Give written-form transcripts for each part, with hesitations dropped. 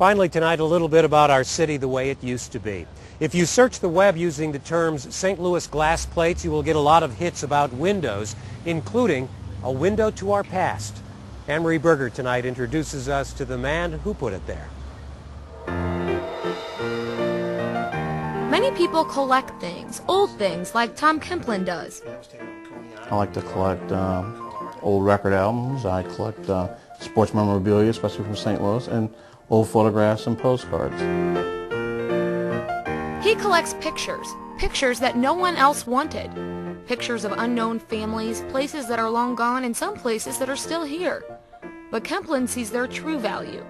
Finally tonight, a little bit about our city the way it used to be. If you search the web using the terms St. Louis glass plates, you will get a lot of hits about windows, including a window to our past. Anne-Marie Berger tonight introduces us to the man who put it there. Many people collect things, old things, like Tom Kempland does. I like to collect old record albums. I collect sports memorabilia, especially from St. Louis, and old photographs and postcards. He collects pictures, pictures that no one else wanted. Pictures of unknown families, places that are long gone, and some places that are still here. But Kempland sees their true value.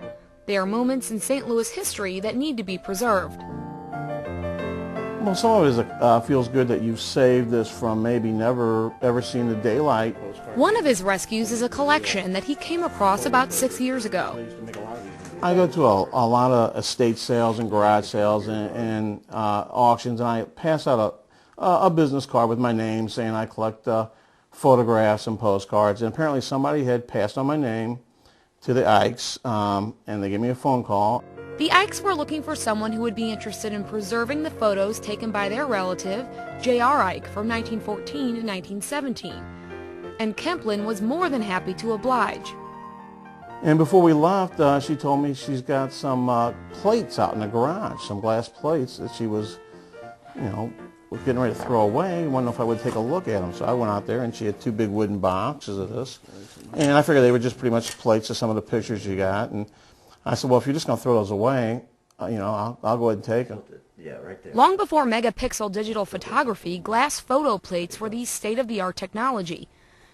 They are moments in St. Louis history that need to be preserved. Well, some of it feels good that you've saved this from maybe never ever seeing the daylight. One of his rescues is a collection that he came across about 6 years ago. I go to a lot of estate sales and garage sales and auctions, and I pass out a business card with my name saying I collect photographs and postcards. And apparently somebody had passed on my name to the Eikes, and they gave me a phone call. The Eikes were looking for someone who would be interested in preserving the photos taken by their relative, J.R. Eike, from 1914 to 1917. And Kempland was more than happy to oblige. And before we left, she told me she's got some plates out in the garage, some glass plates that she was, was getting ready to throw away. I wanted to know if I would take a look at them. So I went out there, and she had two big wooden boxes of this. And I figured they were just pretty much plates of some of the pictures you got. And I said, well, if you're just going to throw those away, I'll go ahead and take them. Yeah, right there. Long before megapixel digital photography, glass photo plates were the state-of-the-art technology.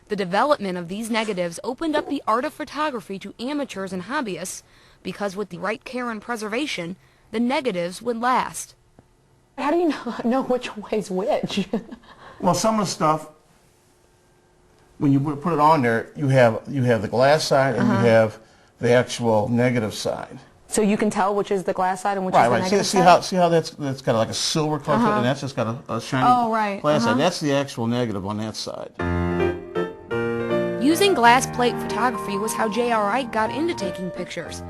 The development of these negatives opened up the art of photography to amateurs and hobbyists because with the right care and preservation, the negatives would last. How do you know which way's which? Well, some of the stuff, when you put it on there, you have the glass side and you have the actual negative side. So you can tell which is the glass side and which is the negative side? side? See how that's got like a silver color to it, and that's just got a shiny glass side. That's the actual negative on that side. Using glass plate photography was how J.R. Eike got into taking pictures.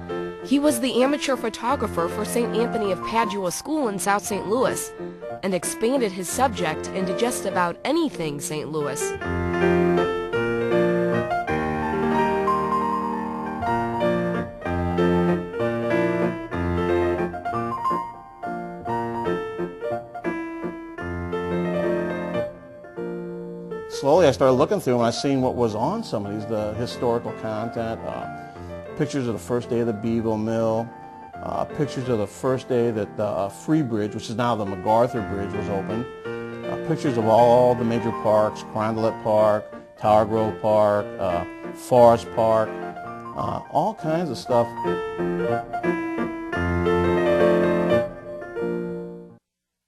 He was the amateur photographer for St. Anthony of Padua School in South St. Louis and expanded his subject into just about anything St. Louis. Slowly I started looking through them, and I seen what was on some of these, the historical content, pictures of the first day of the Beeville Mill, pictures of the first day that the Free Bridge, which is now the MacArthur Bridge, was open, pictures of all the major parks, Carondelet Park, Tower Grove Park, Forest Park, all kinds of stuff.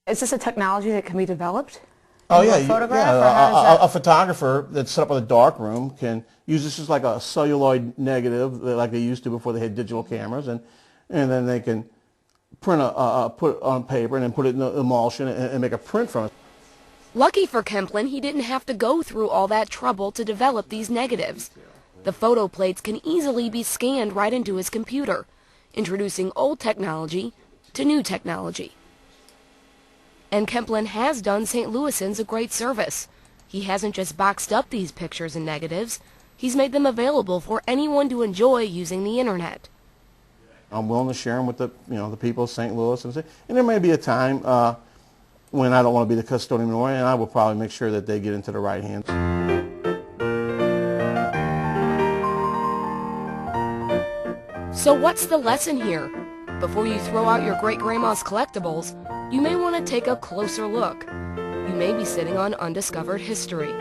Is this a technology that can be developed? Oh yeah, a photographer that's set up in a dark room can use this as like a celluloid negative, like they used to before they had digital cameras, and then they can print put it on paper and then put it in the emulsion and make a print from it. Lucky for Kempland, he didn't have to go through all that trouble to develop these negatives. The photo plates can easily be scanned right into his computer, introducing old technology to new technology. And Kempland has done St. Louisans a great service. He hasn't just boxed up these pictures and negatives, he's made them available for anyone to enjoy using the internet. I'm willing to share them with the people of St. Louis, and there may be a time when I don't want to be the custodian anymore, and I will probably make sure that they get into the right hands. So what's the lesson here? Before you throw out your great-grandma's collectibles, you may want to take a closer look. You may be sitting on undiscovered history.